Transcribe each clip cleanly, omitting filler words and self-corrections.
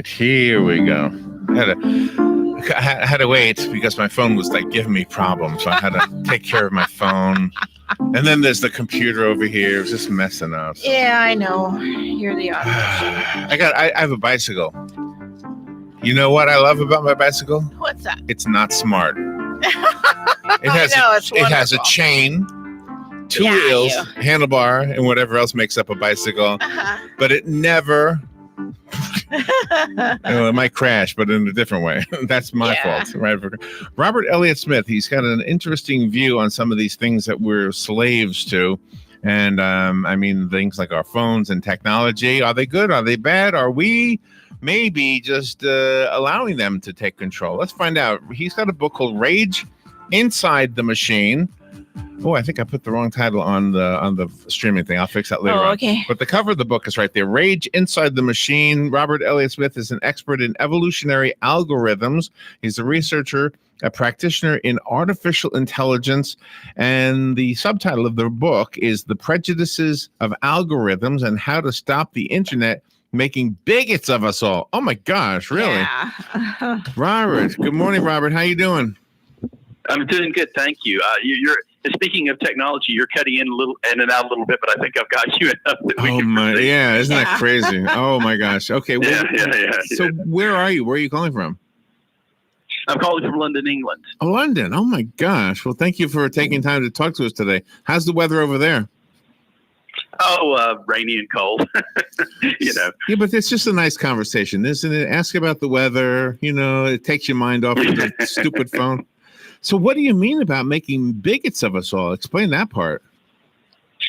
right, here we go. I had to wait because my phone was like giving me problems. So I had to take care of my phone. And then there's the computer over here. It's just messing up. So. Yeah, I know. You're the odd. I have a bicycle. You know what I love about my bicycle? What's that? It's not smart. It has a chain, two wheels, handlebar, and whatever else makes up a bicycle. But it never. It might crash, but in a different way. That's my fault. Right? Robert Elliott Smith, he's got an interesting view on some of these things that we're slaves to. And I mean, things like our phones and technology. Are they good? Are they bad? Are we maybe just allowing them to take control? Let's find out. He's got a book called Rage Inside the Machine. Oh, I think I put the wrong title on the streaming thing. I'll fix that later on. Okay. But the cover of the book is right there. Rage Inside the Machine. Robert Elliott Smith is an expert in evolutionary algorithms. He's a researcher, a practitioner in artificial intelligence. And the subtitle of the book is The Prejudices of Algorithms and How to Stop the Internet Making Bigots of Us All. Oh, my gosh, really? Yeah. Robert. Good morning, Robert. How you doing? I'm doing good, thank you. You're speaking of technology. You're cutting in and out a little bit, but I think I've got you enough that we can proceed. Yeah, isn't that crazy? Oh my gosh. Okay. Well, So where are you? Where are you calling from? I'm calling from London, England. Oh, London. Oh my gosh. Well, thank you for taking time to talk to us today. How's the weather over there? Oh, rainy and cold. Yeah, but it's just a nice conversation, isn't it? Ask about the weather. It takes your mind off of the stupid phone. So what do you mean about making bigots of us all? Explain that part.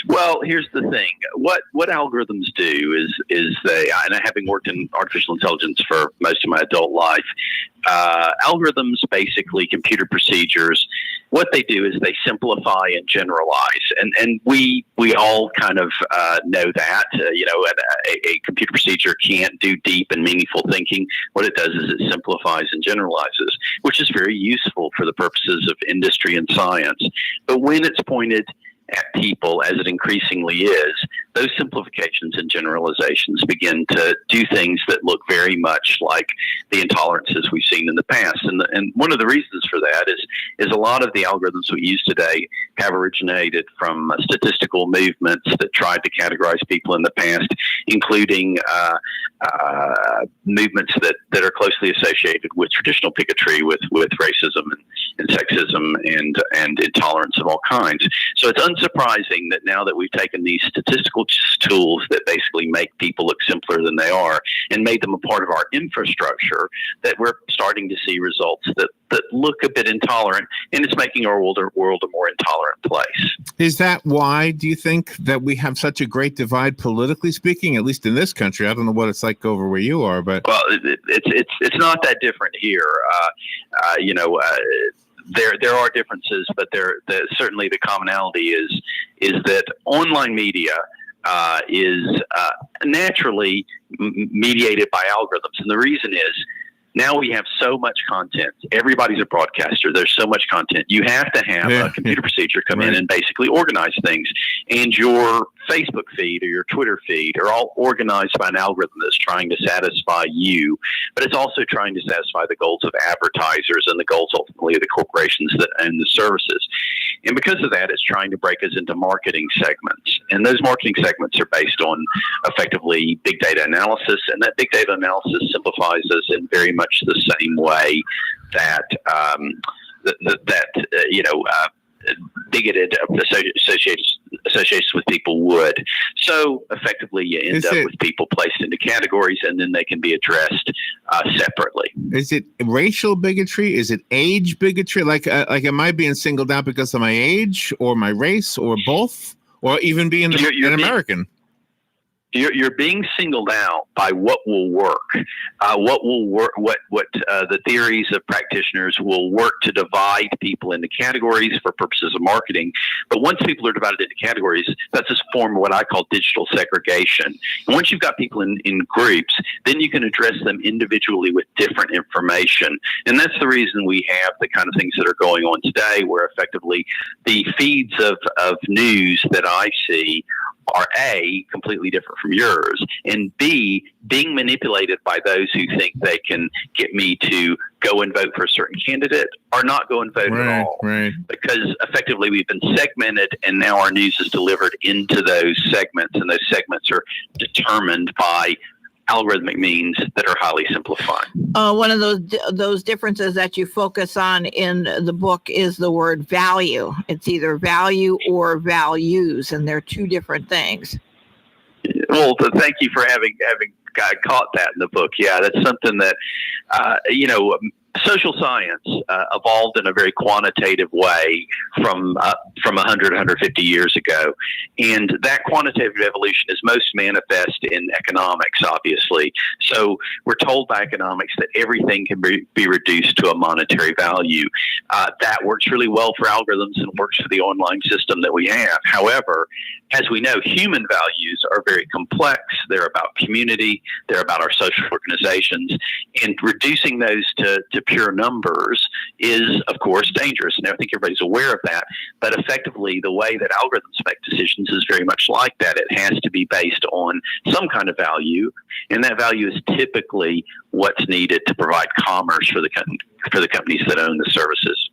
Well, here's the thing. What algorithms do is they, and having worked in artificial intelligence for most of my adult life, algorithms, basically computer procedures, what they do is they simplify and generalize. And we all kind of know that, a computer procedure can't do deep and meaningful thinking. What it does is it simplifies and generalizes, which is very useful for the purposes of industry and science. But when it's pointed at people, as it increasingly is, those simplifications and generalizations begin to do things that look very much like the intolerances we've seen in the past. And one of the reasons for that is a lot of the algorithms we use today have originated from statistical movements that tried to categorize people in the past, including movements that are closely associated with traditional bigotry, with racism and sexism and intolerance of all kinds. So it's unsurprising that now that we've taken these statistical tools that basically make people look simpler than they are and made them a part of our infrastructure, that we're starting to see results that look a bit intolerant, and it's making our world a more intolerant place. Is that why, do you think, that we have such a great divide politically speaking, at least in this country? I don't know what it's like over where you are, but well, it's not that different here. There are differences, but certainly the commonality is that online media is naturally mediated by algorithms, and the reason is now we have so much content. Everybody's a broadcaster. There's so much content. You have to have a computer procedure come in and basically organize things. And your Facebook feed or your Twitter feed are all organized by an algorithm that's trying to satisfy you, but it's also trying to satisfy the goals of advertisers and the goals ultimately of the corporations that own the services. And because of that, it's trying to break us into marketing segments. And those marketing segments are based on effectively big data analysis. And that big data analysis simplifies us in very much the same way that bigoted associations with people would. So effectively, you end up with people placed into categories, and then they can be addressed separately. Is it racial bigotry? Is it age bigotry? Like am I being singled out because of my age or my race or both, or even being an American? You're being singled out by what will work, what the theories of practitioners will work to divide people into categories for purposes of marketing. But once people are divided into categories, that's a form of what I call digital segregation. And once you've got people in groups, then you can address them individually with different information. And that's the reason we have the kind of things that are going on today, where effectively the feeds of news that I see are A, completely different from yours, and B, being manipulated by those who think they can get me to go and vote for a certain candidate or not go and vote at all. Right. Because effectively we've been segmented, and now our news is delivered into those segments, and those segments are determined by algorithmic means that are highly simplified. One of those differences that you focus on in the book is the word value. It's either value or values, and they're two different things. Well, thank you for having caught that in the book. Yeah, that's something that social science evolved in a very quantitative way from 100, 150 years ago. And that quantitative evolution is most manifest in economics, obviously. So we're told by economics that everything can be reduced to a monetary value. That works really well for algorithms and works for the online system that we have. However, as we know, human values are very complex. They're about community. They're about our social organizations. And reducing those to pure numbers is, of course, dangerous. And I think everybody's aware of that. But effectively, the way that algorithms make decisions is very much like that. It has to be based on some kind of value. And that value is typically what's needed to provide commerce for the companies that own the services.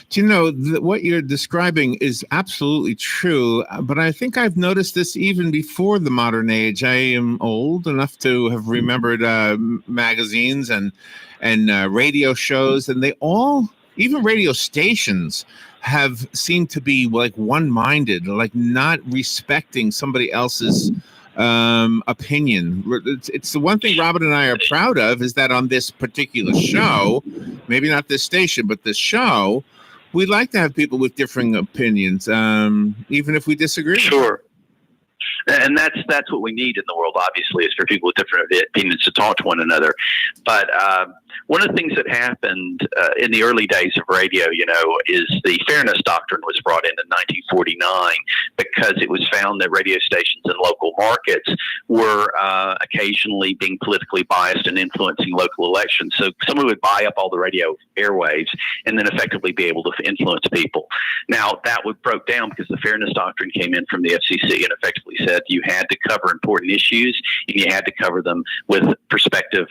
Do you know, what you're describing is absolutely true, but I think I've noticed this even before the modern age. I am old enough to have remembered magazines and radio shows, and they all, even radio stations, have seemed to be like one-minded, like not respecting somebody else's opinion. It's the one thing Robert and I are proud of, is that on this particular show, maybe not this station, but this show, we like to have people with differing opinions, even if we disagree. Sure. And that's what we need in the world, obviously, is for people with different opinions to talk to one another. But one of the things that happened in the early days of radio, is the fairness doctrine was brought in 1949 because it was found that radio stations in local markets were occasionally being politically biased and influencing local elections. So someone would buy up all the radio airwaves and then effectively be able to influence people. Now, that broke down because the fairness doctrine came in from the FCC and effectively said you had to cover important issues and you had to cover them with perspective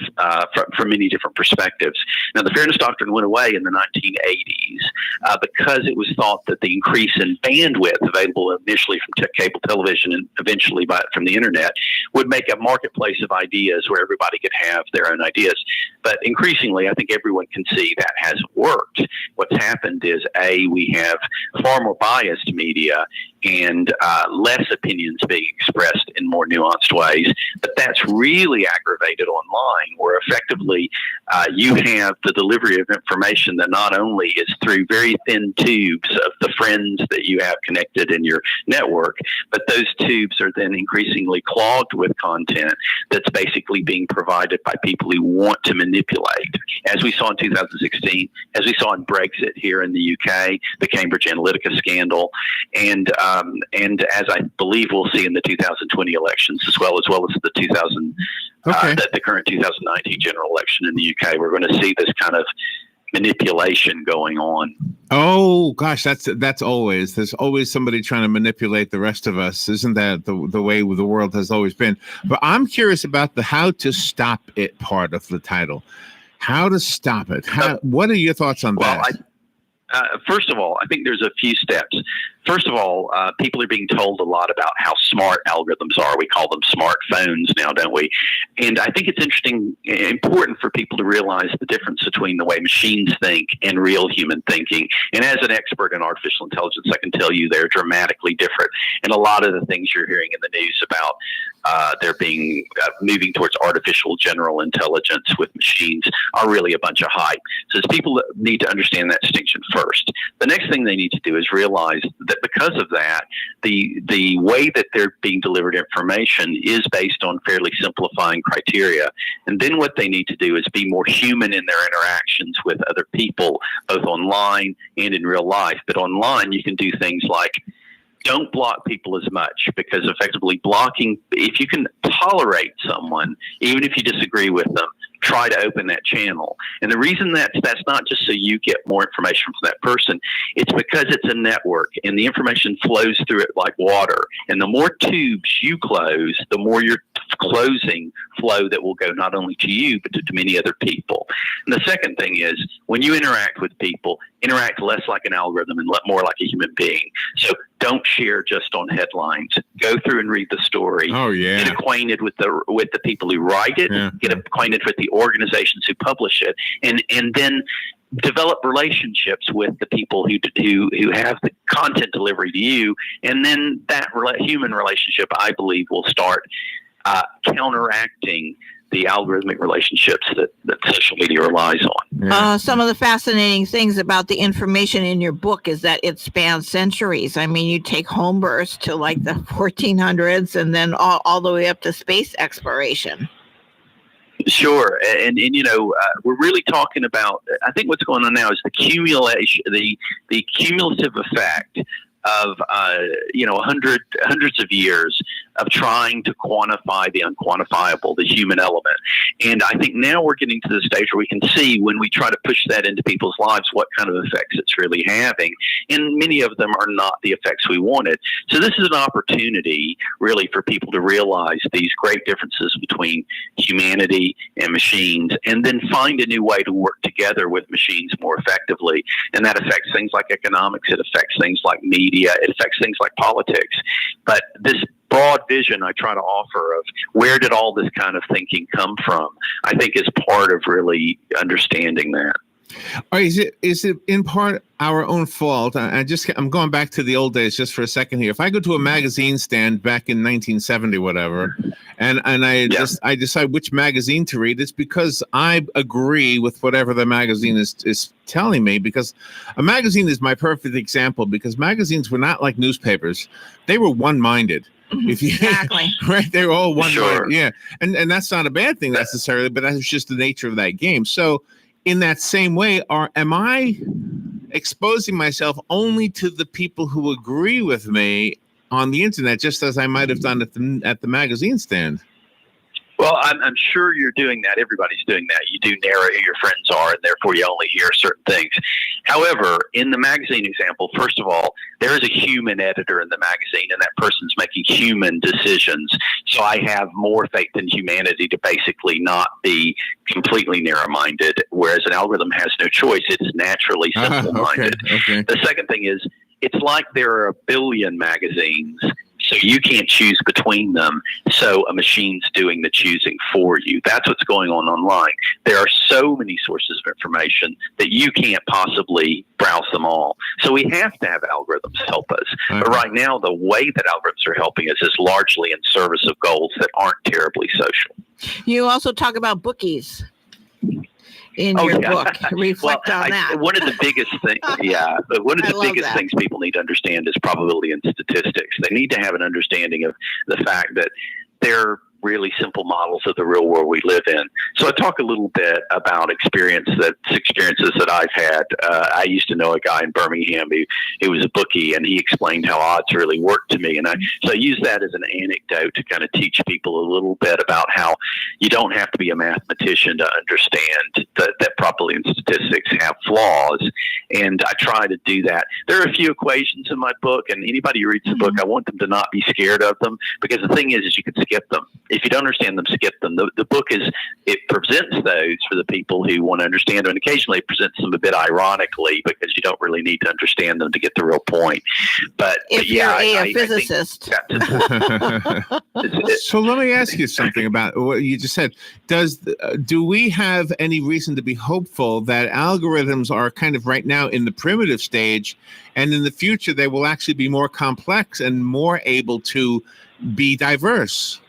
from many different perspectives. Now, the fairness doctrine went away in the 1980s because it was thought that the increase in bandwidth available initially from cable television and eventually from the internet would make a marketplace of ideas where everybody could have their own ideas. But increasingly, I think everyone can see that hasn't worked. What's happened is, we have far more biased media and less opinions being expressed in more nuanced ways. But that's really aggravated online, where effectively you have the delivery of information that not only is through very thin tubes of the friends that you have connected in your network, but those tubes are then increasingly clogged with content that's basically being provided by people who want to manipulate. As we saw in 2016, as we saw in Brexit here in the UK, the Cambridge Analytica scandal, and as I believe we'll see in the 2020 elections as well as the the current 2019 general election in the UK, we're going to see this kind of manipulation going on. Oh gosh, that's always, there's always somebody trying to manipulate the rest of us. Isn't that the way the world has always been? But I'm curious about the how to stop it part of the title. How to stop it. What are your thoughts on that? First of all, I think there's a few steps. First of all, people are being told a lot about how smart algorithms are. We call them smartphones now, don't we? And I think it's important for people to realize the difference between the way machines think and real human thinking. And as an expert in artificial intelligence, I can tell you they're dramatically different. And a lot of the things you're hearing in the news about there being moving towards artificial general intelligence with machines are really a bunch of hype. So people need to understand that distinction first. The next thing they need to do is realize that because of that, the way that they're being delivered information is based on fairly simplifying criteria. And then what they need to do is be more human in their interactions with other people, both online and in real life. But online, you can do things like don't block people as much, because effectively blocking, if you can tolerate someone, even if you disagree with them, try to open that channel. And the reason that's not just so you get more information from that person, it's because it's a network and the information flows through it like water. And the more tubes you close, the more you're closing flow that will go not only to you, but to many other people. And the second thing is, when you interact with people, interact less like an algorithm and more like a human being. So don't share just on headlines. Go through and read the story. Oh, yeah. Get acquainted with the people who write it. Yeah. Get acquainted with the organizations who publish it, and then develop relationships with the people who have the content delivery to you. And then that human relationship, I believe, will start counteracting the algorithmic relationships that social media relies on. Yeah. Some of the fascinating things about the information in your book is that it spans centuries. I mean, you take home births to like the 1400s and then all the way up to space exploration. Sure. And we're really talking about, I think what's going on now is the cumulative effect of hundreds of years of trying to quantify the unquantifiable, the human element. And I think now we're getting to the stage where we can see, when we try to push that into people's lives, what kind of effects it's really having. And many of them are not the effects we wanted. So this is an opportunity really for people to realize these great differences between humanity and machines, and then find a new way to work together with machines more effectively. And that affects things like economics. It affects things like media. It affects things like politics. But this broad vision I try to offer of where did all this kind of thinking come from, I think is part of really understanding that. Or is it in part our own fault? I'm going back to the old days just for a second here. If I go to a magazine stand back in 1970, whatever, and I decide which magazine to read, it's because I agree with whatever the magazine is telling me, because a magazine is my perfect example, because magazines were not like newspapers. They were one-minded. Exactly. Right, they were all one-minded. Sure. Yeah. And that's not a bad thing necessarily, but that's just the nature of that game. So in that same way, am I exposing myself only to the people who agree with me on the internet, just as I might have done at the magazine stand? Well, I'm sure you're doing that. Everybody's doing that. You do narrow who your friends are, and therefore you only hear certain things. However, in the magazine example, first of all, there is a human editor in the magazine, and that person's making human decisions. So I have more faith in humanity to basically not be completely narrow-minded, whereas an algorithm has no choice. It's naturally simple-minded. Okay. The second thing is, it's like there are a billion magazines, so you can't choose between them. So a machine's doing the choosing for you. That's what's going on online. There are so many sources of information that you can't possibly browse them all. So we have to have algorithms help us. Okay. But right now, the way that algorithms are helping us is largely in service of goals that aren't terribly social. You also talk about bookies in your book. Reflect on that. One of the biggest things, things people need to understand is probability and statistics. They need to have an understanding of the fact that they're really simple models of the real world we live in. So I talk a little bit about experiences that I've had. I used to know a guy in Birmingham who was a bookie, and he explained how odds really work to me. And I use that as an anecdote to kind of teach people a little bit about how you don't have to be a mathematician to understand that probability and statistics have flaws. And I try to do that. There are a few equations in my book, and anybody who reads the book, I want them to not be scared of them, because the thing is you can skip them. If you don't understand them, skip them. The book it presents those for the people who want to understand them, and occasionally it presents them a bit ironically, because you don't really need to understand them to get the real point. But you're a physicist. So let me ask you something about what you just said. Do we have any reason to be hopeful that algorithms are kind of right now in the primitive stage, and in the future they will actually be more complex and more able to be diverse?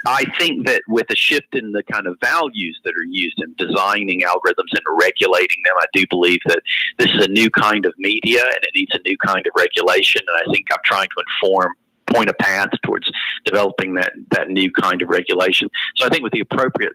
I think that with a shift in the kind of values that are used in designing algorithms and regulating them, I do believe that this is a new kind of media, and it needs a new kind of regulation. And I think I'm trying to point a path towards developing that new kind of regulation. So I think with the appropriate,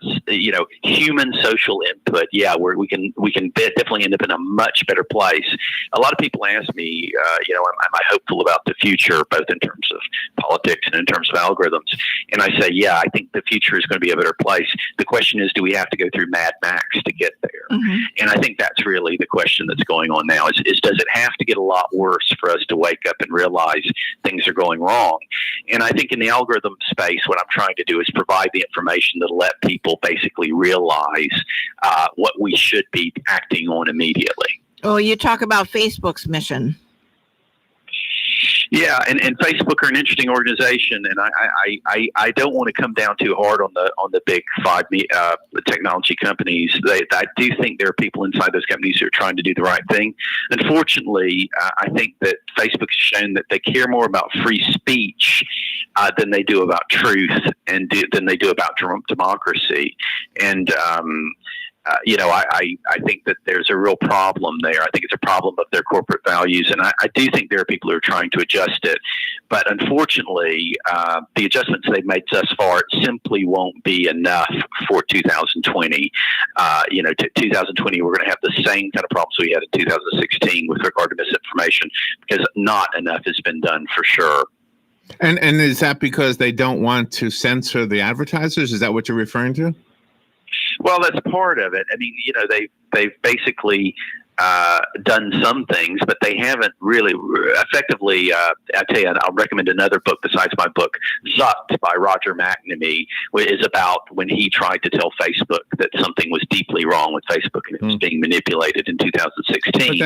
human social input, we can definitely end up in a much better place. A lot of people ask me, am I hopeful about the future, both in terms of politics and in terms of algorithms? And I say, I think the future is going to be a better place. The question is, do we have to go through Mad Max to get there? Mm-hmm. And I think that's really the question that's going on now is does it have to get a lot worse for us to wake up and realize things are going wrong? And I think in the algorithm space, what I'm trying to do is provide the information that'll let people basically realize what we should be acting on immediately. Oh, you talk about Facebook's mission. Yeah, and Facebook are an interesting organization, and I don't want to come down too hard on the big five technology companies. I do think there are people inside those companies who are trying to do the right thing. Unfortunately, I think that Facebook has shown that they care more about free speech than they do about truth and than they do about democracy. And I think that there's a real problem there. I think it's a problem of their corporate values, and I do think there are people who are trying to adjust it. But unfortunately, the adjustments they've made thus far simply won't be enough for 2020. 2020, we're going to have the same kind of problems we had in 2016 with regard to misinformation, because not enough has been done for sure. And is that because they don't want to censor the advertisers? Is that what you're referring to? Well, that's part of it. I mean, they've basically done some things, but they haven't really effectively. I tell you, I'll recommend another book besides my book, Zucked by Roger McNamee, which is about when he tried to tell Facebook that something was deeply wrong with Facebook and it was being manipulated in 2016. He's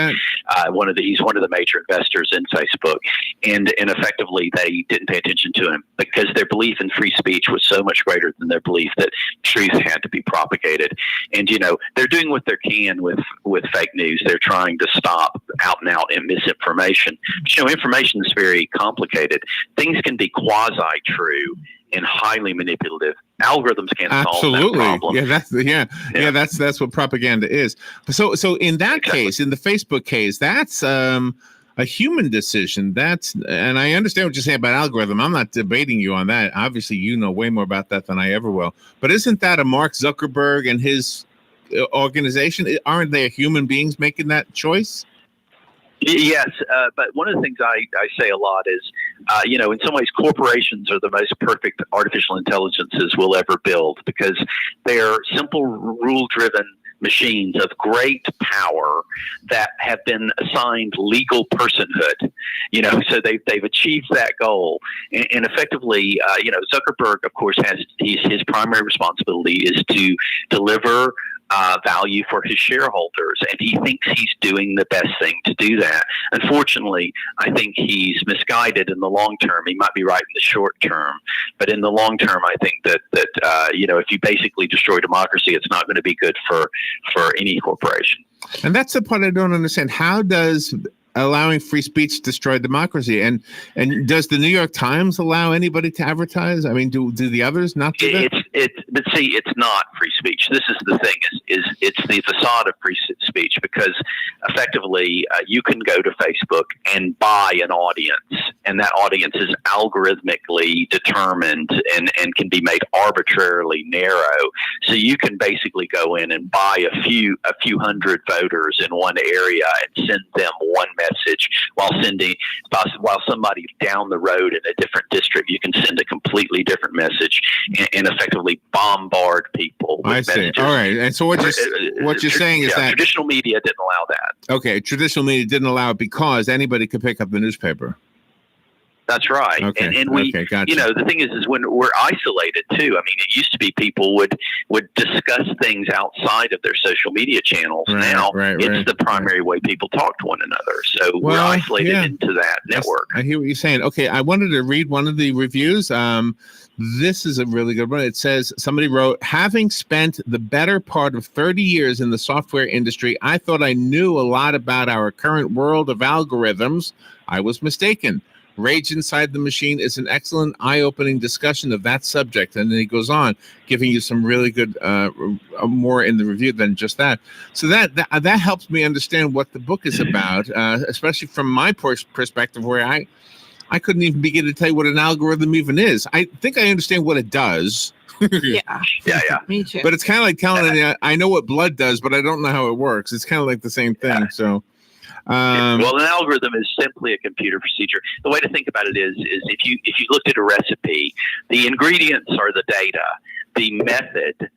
one of the major investors in Facebook, and effectively they didn't pay attention to him because their belief in free speech was so much greater than their belief that truth had to be propagated. And they're doing what they can with fake news. They're trying to stop out and out misinformation. Information is very complicated. Things can be quasi-true and highly manipulative. Algorithms can't solve that problem. Yeah, that's what propaganda is. So in that case, in the Facebook case, that's a human decision. And I understand what you're saying about algorithm. I'm not debating you on that. Obviously, you know way more about that than I ever will. But isn't that a Mark Zuckerberg and his organization? Aren't they human beings making that choice? Yes, but one of the things I say a lot is, in some ways, corporations are the most perfect artificial intelligences we'll ever build because they're simple, rule-driven machines of great power that have been assigned legal personhood. So they've achieved that goal, and effectively, Zuckerberg, of course, his primary responsibility is to deliver value for his shareholders, and he thinks he's doing the best thing to do that. Unfortunately, I think he's misguided in the long term. He might be right in the short term, but in the long term, I think that if you basically destroy democracy, it's not going to be good for any corporation. And that's the part I don't understand. How does allowing free speech destroy democracy? And does the New York Times allow anybody to advertise? I mean, do the others not do that? But see, it's not free speech. This is the thing: is it's the facade of free speech, because effectively you can go to Facebook and buy an audience, and that audience is algorithmically determined and can be made arbitrarily narrow. So you can basically go in and buy a few hundred voters in one area and send them one message, while somebody down the road in a different district, you can send a completely different message and effectively bombard people with messages. All right. And so what you're saying is that traditional media didn't allow that. Okay, traditional media didn't allow it because anybody could pick up the newspaper. That's right. Okay. And we, gotcha. The thing is when we're isolated too. I mean, it used to be people would discuss things outside of their social media channels. Now it's the primary way people talk to one another. So we're isolated into that network. I hear what you're saying. Okay, I wanted to read one of the reviews. This is a really good one. It says, somebody wrote, having spent the better part of 30 years in the software industry, I thought I knew a lot about our current world of algorithms. I was mistaken. Rage Inside the Machine is an excellent eye-opening discussion of that subject. And then he goes on, giving you some really good, more in the review than just that. So that helps me understand what the book is about, especially from my perspective, where I couldn't even begin to tell you what an algorithm even is. I think I understand what it does. Yeah. Me too. But it's kind of like telling you, I know what blood does, but I don't know how it works. It's kind of like the same thing. So, well, an algorithm is simply a computer procedure. The way to think about it is if you looked at a recipe, the ingredients are the data, the method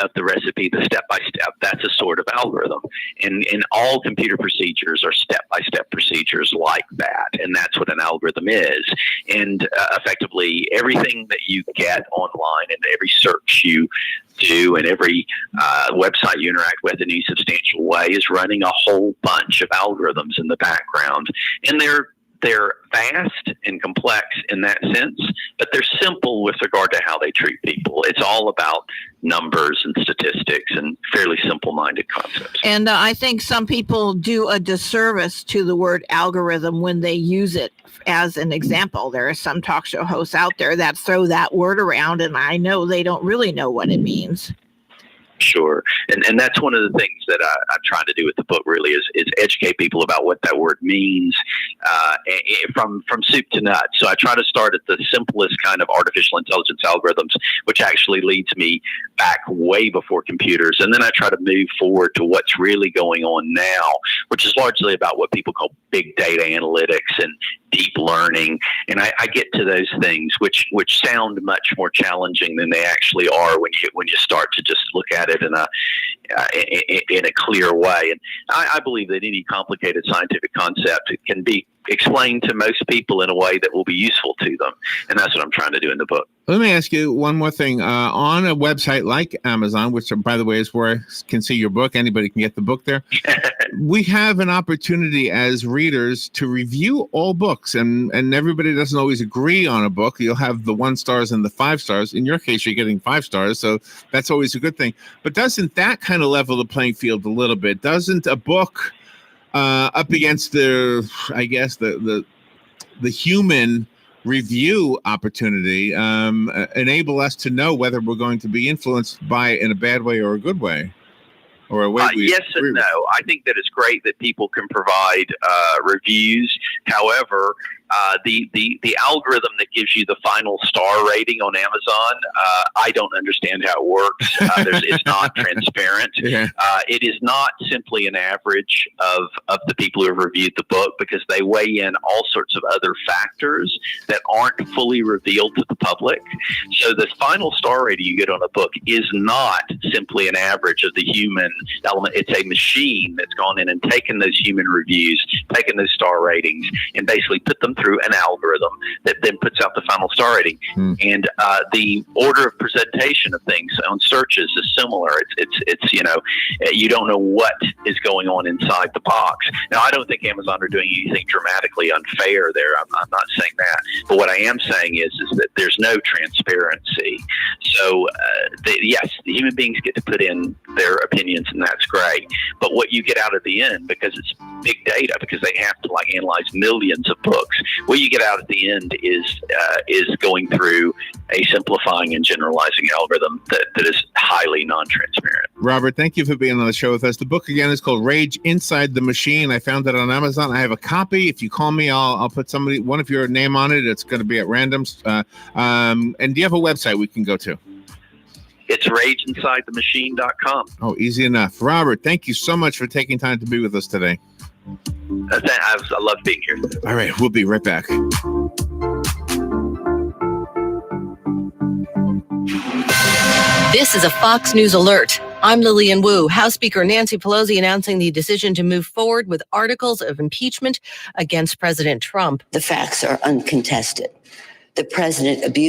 of the recipe, the step-by-step, that's a sort of algorithm. And all computer procedures are step-by-step procedures like that. And that's what an algorithm is. And effectively, everything that you get online and every search you do and every website you interact with in any substantial way is running a whole bunch of algorithms in the background. And they're vast and complex in that sense, but they're simple with regard to how they treat people. It's all about numbers and statistics and fairly simple-minded concepts. And I think some people do a disservice to the word algorithm when they use it as an example. There are some talk show hosts out there that throw that word around, and I know they don't really know what it means. Sure. And that's one of the things that I'm trying to do with the book really is educate people about what that word means from soup to nuts. So I try to start at the simplest kind of artificial intelligence algorithms, which actually leads me back way before computers. And then I try to move forward to what's really going on now, which is largely about what people call big data analytics and deep learning. And I get to those things which sound much more challenging than they actually are when you start to just look at it in a clear way. And I believe that any complicated scientific concept can be explained to most people in a way that will be useful to them. And that's what I'm trying to do in the book. Let me ask you one more thing. On a website like Amazon, which, by the way, is where I can see your book, anybody can get the book there. We have an opportunity as readers to review all books, and everybody doesn't always agree on a book. You'll have the 1 stars and the 5 stars. In your case, you're getting 5 stars, so that's always a good thing. But doesn't that kind of level the playing field a little bit? Doesn't a book up against the human review opportunity enable us to know whether we're going to be influenced by it in a bad way or a good way? Or a way yes and no. I think that it's great that people can provide reviews. However, the algorithm that gives you the final star rating on Amazon, I don't understand how it works. It's not transparent. Yeah. It is not simply an average of the people who have reviewed the book, because they weigh in all sorts of other factors that aren't fully revealed to the public. So the final star rating you get on a book is not simply an average of the human element. It's a machine that's gone in and taken those human reviews, taken those star ratings, and basically put them through an algorithm that then puts out the final star rating. And the order of presentation of things on searches is similar. It's you don't know what is going on inside the box. Now, I don't think Amazon are doing anything dramatically unfair there. I'm not saying that. But what I am saying is that there's no transparency. So yes, the human beings get to put in their opinions, and that's great. But what you get out at the end, because it's big data, because they have to analyze millions of books, what you get out at the end is going through a simplifying and generalizing algorithm that is highly non-transparent. Robert, thank you for being on the show with us. The book again is called Rage Inside the Machine. I found it on Amazon. I have a copy. If you call me, I'll put one of your name on it. It's going to be at random. And do you have a website we can go to? It's rageinsidethemachine.com. Oh, easy enough. Robert, thank you so much for taking time to be with us today. I love being here. All right, we'll be right back. This is a Fox News alert. I'm Lillian Wu. House Speaker Nancy Pelosi announcing the decision to move forward with articles of impeachment against President Trump. The facts are uncontested. The president abused